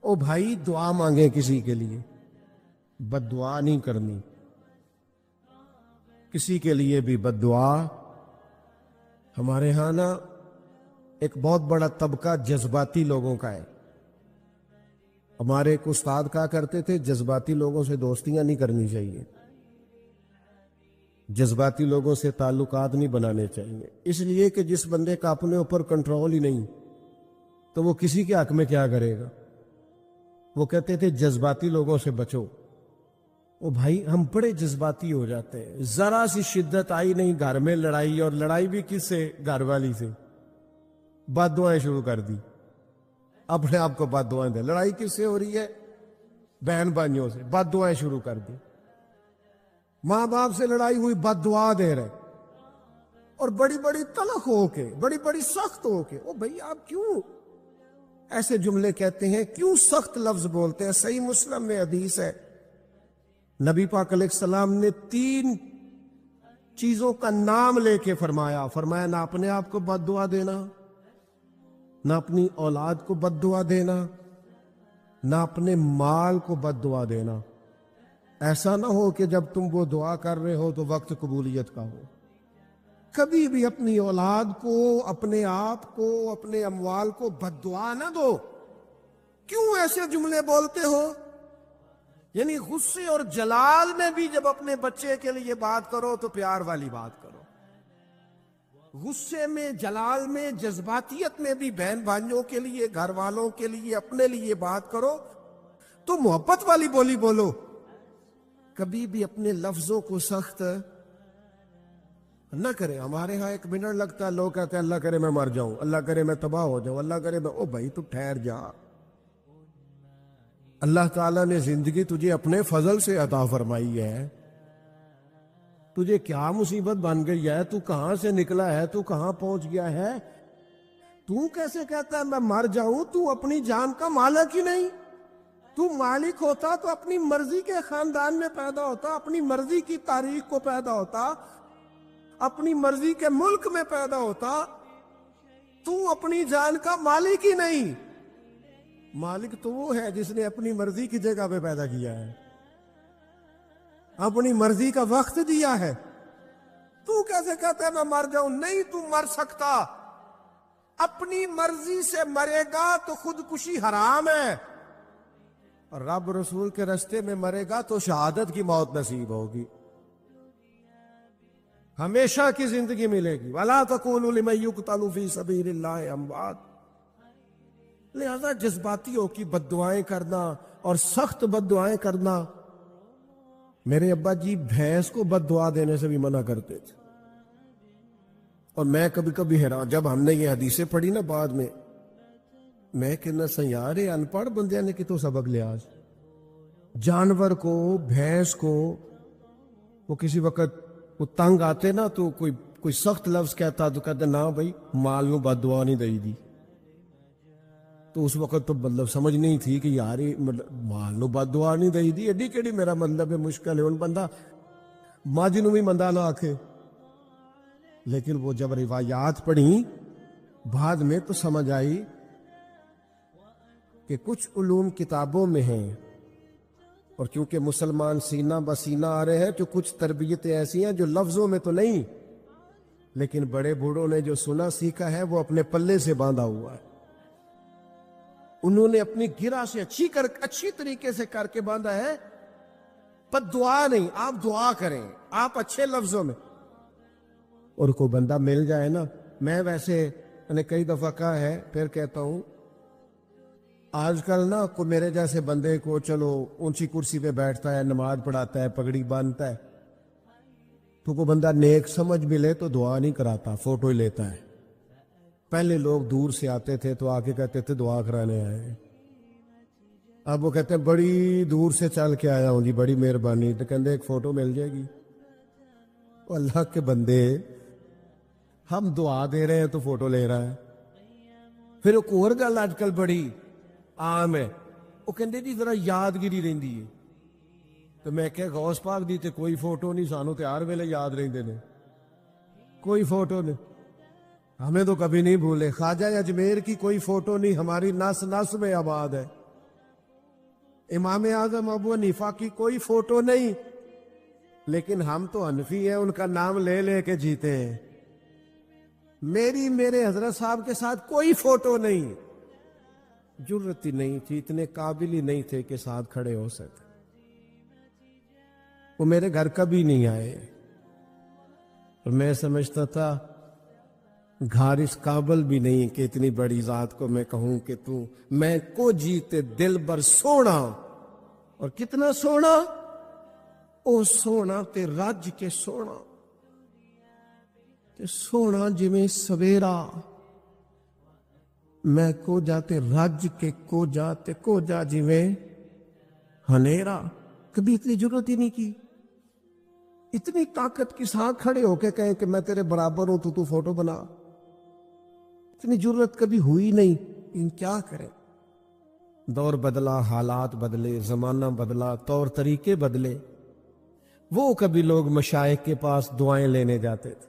او بھائی دعا مانگے کسی کے لیے، بد دعا نہیں کرنی، کسی کے لیے بھی بد دعا۔ ہمارے ہاں نا ایک بہت بڑا طبقہ جذباتی لوگوں کا ہے۔ ہمارے ایک استاد کہا کرتے تھے جذباتی لوگوں سے دوستیاں نہیں کرنی چاہیے، جذباتی لوگوں سے تعلقات نہیں بنانے چاہیے، اس لیے کہ جس بندے کا اپنے اوپر کنٹرول ہی نہیں تو وہ کسی کے حق میں کیا کرے گا۔ وہ کہتے تھے جذباتی لوگوں سے بچو۔ او بھائی ہم بڑے جذباتی ہو جاتے ہیں، ذرا سی شدت آئی نہیں گھر میں لڑائی، اور لڑائی بھی کس سے؟ گھر والی سے، بد دعائیں شروع کر دی، اپنے آپ کو بد دعائیں دے۔ لڑائی کس سے ہو رہی ہے؟ بہن بھائیوں سے، بد دعائیں شروع کر دی۔ ماں باپ سے لڑائی ہوئی، بد دعا دے رہے، اور بڑی بڑی تلخ ہو کے، بڑی بڑی سخت ہو کے۔ او بھائی آپ کیوں ایسے جملے کہتے ہیں، کیوں سخت لفظ بولتے ہیں؟ صحیح مسلم میں حدیث ہے، نبی پاک علیہ السلام نے 3 چیزوں کا نام لے کے فرمایا نہ اپنے آپ کو بد دعا دینا، نہ اپنی اولاد کو بد دعا دینا، نہ اپنے مال کو بد دعا دینا۔ ایسا نہ ہو کہ جب تم وہ دعا کر رہے ہو تو وقت قبولیت کا ہو۔ کبھی بھی اپنی اولاد کو، اپنے آپ کو، اپنے اموال کو بد دعا نہ دو۔ کیوں ایسے جملے بولتے ہو؟ یعنی غصے اور جلال میں بھی جب اپنے بچے کے لیے بات کرو تو پیار والی بات کرو، غصے میں، جلال میں، جذباتیت میں بھی بہن بھائیوں کے لیے، گھر والوں کے لیے، اپنے لیے بات کرو تو محبت والی بولی بولو۔ کبھی بھی اپنے لفظوں کو سخت نہ کرے۔ ہمارے ہاں 1 منٹ لگتا ہے، لوگ کہتے ہیں اللہ کرے میں مر جاؤں، اللہ کرے میں تباہ ہو جاؤں، اللہ کرے میں۔ او بھائی تو ٹھہر جا، اللہ تعالیٰ نے زندگی تجھے اپنے فضل سے عطا فرمائی ہے، تجھے کیا مصیبت بن گئی ہے؟ تو کہاں سے نکلا ہے؟ تو کہاں پہنچ گیا ہے؟ تو کیسے کہتا ہے میں مر جاؤں؟ تو اپنی جان کا مالک ہی نہیں۔ تو مالک ہوتا تو اپنی مرضی کے خاندان میں پیدا ہوتا، اپنی مرضی کی تاریخ کو پیدا ہوتا، اپنی مرضی کے ملک میں پیدا ہوتا۔ تو اپنی جان کا مالک ہی نہیں۔ مالک تو وہ ہے جس نے اپنی مرضی کی جگہ پہ پیدا کیا ہے، اپنی مرضی کا وقت دیا ہے۔ تو کیسے کہتا ہے میں مر جاؤں؟ نہیں، تو مر سکتا، اپنی مرضی سے مرے گا تو خودکشی حرام ہے، اور رب رسول کے راستے میں مرے گا تو شہادت کی موت نصیب ہوگی، ہمیشہ کی زندگی ملے گی۔ وَلَا تَقُولُوا لِمَن يُقْتَلُ فِي سَبِيلِ اللَّهِ أَمْوَاتٌ۔ لہذا جذباتیوں کی بد دعائیں کرنا اور سخت بد دعائیں کرنا، میرے ابا جی بھینس کو بد دعا دینے سے بھی منع کرتے تھے۔ اور میں کبھی کبھی حیران، جب ہم نے یہ حدیثیں پڑھی نا بعد میں کہنا سیارے ان پڑھ بندے نے کتوں سبق لیا۔ جانور کو، بھینس کو، وہ کسی وقت وہ تنگ آتے نا تو کوئی سخت لفظ کہتا تو کہتے نہ بھائی مال نو بد دعا نہیں دئی دی۔ تو اس وقت تو مطلب سمجھ نہیں تھی کہ یار مال نو بد دعا نہیں دئی دی، ایڈی کیڑی میرا مطلب ہے مشکل ہے، ان بندہ ماج نو بھی مندہ نہ آکھے۔ لیکن وہ جب روایات پڑھی بعد میں تو سمجھ آئی کہ کچھ علوم کتابوں میں ہیں، اور کیونکہ مسلمان سینہ بسینہ آ رہے ہیں تو کچھ تربیتیں ایسی ہیں جو لفظوں میں تو نہیں، لیکن بڑے بوڑھوں نے جو سنا سیکھا ہے وہ اپنے پلے سے باندھا ہوا ہے۔ انہوں نے اپنی گرہ سے اچھی طریقے سے کر کے باندھا ہے، پر دعا نہیں، آپ دعا کریں، آپ اچھے لفظوں میں۔ اور کوئی بندہ مل جائے نا، میں ویسے نے کئی دفعہ کہا ہے، پھر کہتا ہوں، آج کل نا کوئی میرے جیسے بندے کو چلو اونچی کرسی پہ بیٹھتا ہے، نماز پڑھاتا ہے، پگڑی باندھتا ہے، تو کوئی بندہ نیک سمجھ ملے تو دعا نہیں کراتا، فوٹو ہی لیتا ہے۔ پہلے لوگ دور سے آتے تھے تو آ کے کہتے تھے دعا کرانے آئے، اب وہ کہتے ہیں بڑی دور سے چل کے آیا ہوں جی، بڑی مہربانی، تو کہتے ایک فوٹو مل جائے گی۔ اللہ کے بندے، ہم دعا دے رہے ہیں تو فوٹو لے رہا ہے۔ پھر ایک اور گل آج کل بڑی عام ہے، وہ کہتے جی ذرا یادگیری رہندی ہے، تو میں کہ غوث پاک دی تے کوئی فوٹو نہیں، سانو تے ہر ویلے یاد رہندے نے، کوئی فوٹو نہیں، ہمیں تو کبھی نہیں بھولے۔ خواجہ اجمیر کی کوئی فوٹو نہیں، ہماری نس نس میں آباد ہے۔ امام اعظم ابو حنیفہ کی کوئی فوٹو نہیں، لیکن ہم تو حنفی ہیں، ان کا نام لے لے کے جیتے ہیں۔ میرے حضرت صاحب کے ساتھ کوئی فوٹو نہیں، جرت ہی نہیں تھی، اتنے قابل ہی نہیں تھے کہ ساتھ کھڑے ہو سکتے۔ وہ میرے گھر کبھی نہیں آئے، اور میں سمجھتا تھا گھر اس قابل بھی نہیں کہ اتنی بڑی ذات کو میں کہوں کہ تو میں کو جیتے دل بر سونا، اور کتنا سونا، او سونا تے رج کے سونا تے سونا جویں سویرا، میں کو جاتے رج کے کو جاتے کو جا جویں ہنیرا۔ کبھی اتنی ضرورت ہی نہیں کی، اتنی طاقت کے ساتھ کھڑے ہو کے کہیں کہ میں تیرے برابر ہوں، تو فوٹو بنا، اتنی ضرورت کبھی ہوئی نہیں۔ ان کیا کریں، دور بدلا، حالات بدلے، زمانہ بدلا، طور طریقے بدلے۔ وہ کبھی لوگ مشائخ کے پاس دعائیں لینے جاتے تھے،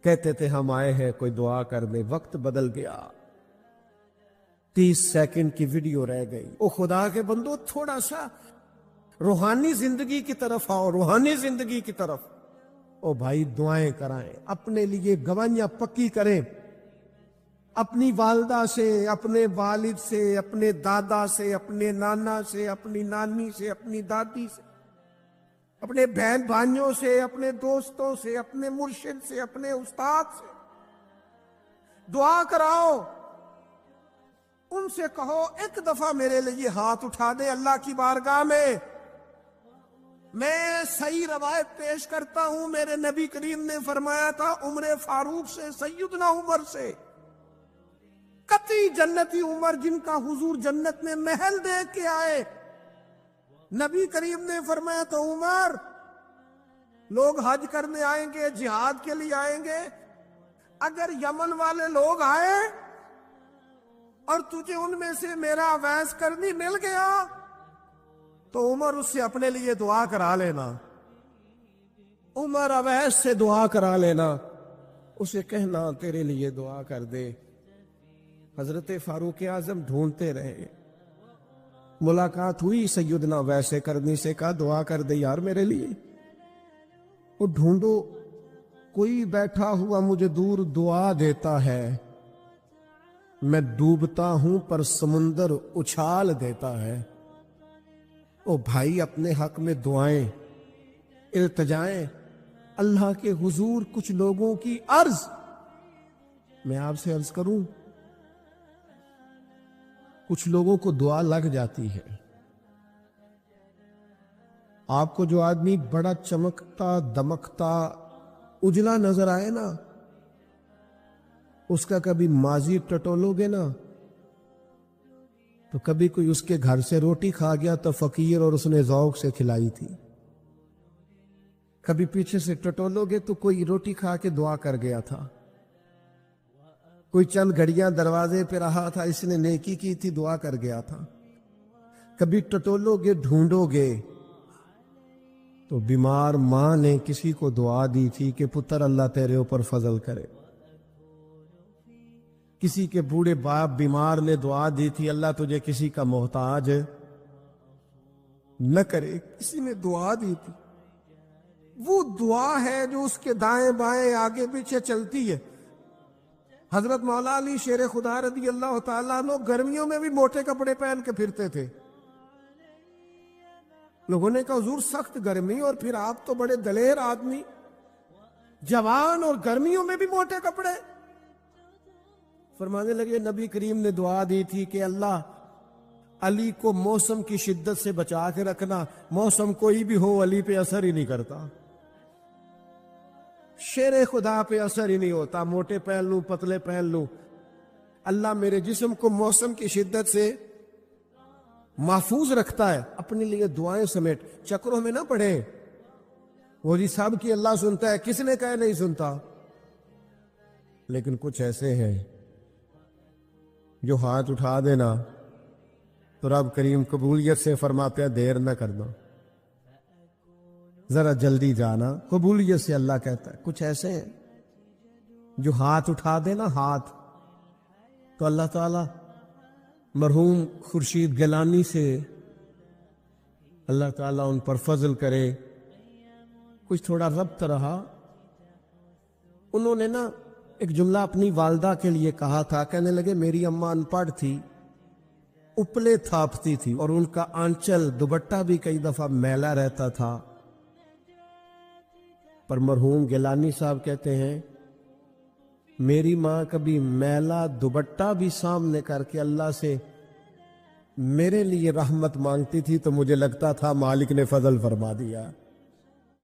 کہتے تھے ہم آئے ہیں کوئی دعا کر دے، وقت بدل گیا، 30 سیکنڈ کی ویڈیو رہ گئی۔ او خدا کے بندو، تھوڑا سا روحانی زندگی کی طرف آؤ، روحانی زندگی کی طرف۔ او بھائی دعائیں کرائیں، اپنے لیے گواہیاں پکی کریں، اپنی والدہ سے، اپنے والد سے، اپنے دادا سے، اپنے نانا سے، اپنی نانی سے، اپنی دادی سے، اپنے بہن بھائیوں سے، اپنے دوستوں سے، اپنے مرشد سے، اپنے استاد سے دعا کراؤ۔ ان سے کہو ایک دفعہ میرے لیے ہاتھ اٹھا دے اللہ کی بارگاہ میں صحیح روایت پیش کرتا ہوں، میرے نبی کریم نے فرمایا تھا عمر فاروق سے، سیدنا عمر سے، قطعی جنتی عمر جن کا حضور جنت میں محل دیکھ کے آئے، نبی کریم نے فرمایا تھا عمر لوگ حج کرنے آئیں گے، جہاد کے لیے آئیں گے، اگر یمن والے لوگ آئے اور تجھے ان میں سے میرا اویس کرنی مل گیا تو عمر اس سے اپنے لیے دعا کرا لینا، عمر اویس سے دعا کرا لینا، اسے کہنا تیرے لیے دعا کر دے۔ حضرت فاروق اعظم ڈھونڈتے رہے، ملاقات ہوئی سیدنا اویس کرنی سے، کہا دعا کر دے یار میرے لیے۔ وہ ڈھونڈو، کوئی بیٹھا ہوا مجھے دور دعا دیتا ہے، میں ڈوبتا ہوں پر سمندر اچھال دیتا ہے۔ او بھائی اپنے حق میں دعائیں، التجائیں اللہ کے حضور۔ کچھ لوگوں کی عرض، میں آپ سے عرض کروں، کچھ لوگوں کو دعا لگ جاتی ہے۔ آپ کو جو آدمی بڑا چمکتا دمکتا اجلا نظر آئے نا، اس کا کبھی ماضی ٹٹولو گے نا تو کبھی کوئی اس کے گھر سے روٹی کھا گیا تو فقیر اور اس نے ذوق سے کھلائی تھی، کبھی پیچھے سے ٹٹولو گے تو کوئی روٹی کھا کے دعا کر گیا تھا، کوئی چند گھڑیاں دروازے پہ رہا تھا، اس نے نیکی کی تھی، دعا کر گیا تھا۔ کبھی ٹٹولو گے، ڈھونڈو گے تو بیمار ماں نے کسی کو دعا دی تھی کہ پتر اللہ تیرے اوپر فضل کرے، کسی کے بوڑھے باپ بیمار نے دعا دی تھی اللہ تجھے کسی کا محتاج نہ کرے، کسی نے دعا دی تھی۔ وہ دعا ہے جو اس کے دائیں بائیں آگے پیچھے چلتی ہے۔ حضرت مولا علی شیر خدا رضی اللہ تعالیٰ عنہ گرمیوں میں بھی موٹے کپڑے پہن کے پھرتے تھے۔ لوگوں نے کہا حضور سخت گرمی اور پھر آپ تو بڑے دلیر آدمی، جوان اور گرمیوں میں بھی موٹے کپڑے۔ فرمانے لگے نبی کریم نے دعا دی تھی کہ اللہ علی کو موسم کی شدت سے بچا کے رکھنا، موسم کوئی بھی ہو علی پہ اثر ہی نہیں کرتا، شیر خدا پہ اثر ہی نہیں ہوتا، موٹے پہن لوں پتلے پہن لوں، اللہ میرے جسم کو موسم کی شدت سے محفوظ رکھتا ہے۔ اپنے لیے دعائیں سمیٹ، چکروں میں نہ پڑے، وہ جی سب کی اللہ سنتا ہے، کس نے کہا نہیں سنتا؟ لیکن کچھ ایسے ہیں جو ہاتھ اٹھا دینا تو رب کریم قبولیت سے فرماتے ہیں دیر نہ کرنا، ذرا جلدی جانا، قبولیت سے اللہ کہتا ہے۔ کچھ ایسے ہیں جو ہاتھ اٹھا دینا ہاتھ تو اللہ تعالیٰ مرحوم خورشید گیلانی سے اللہ تعالیٰ ان پر فضل کرے کچھ تھوڑا ربط رہا. انہوں نے نا ایک جملہ اپنی والدہ کے لیے کہا تھا. کہنے لگے میری اماں ان پڑھ تھی، اپلے تھاپتی تھی، اور ان کا آنچل دوپٹہ بھی کئی دفعہ میلا رہتا تھا. پر مرحوم گیلانی صاحب کہتے ہیں میری ماں کبھی میلا دوپٹہ بھی سامنے کر کے اللہ سے میرے لیے رحمت مانگتی تھی تو مجھے لگتا تھا مالک نے فضل فرما دیا.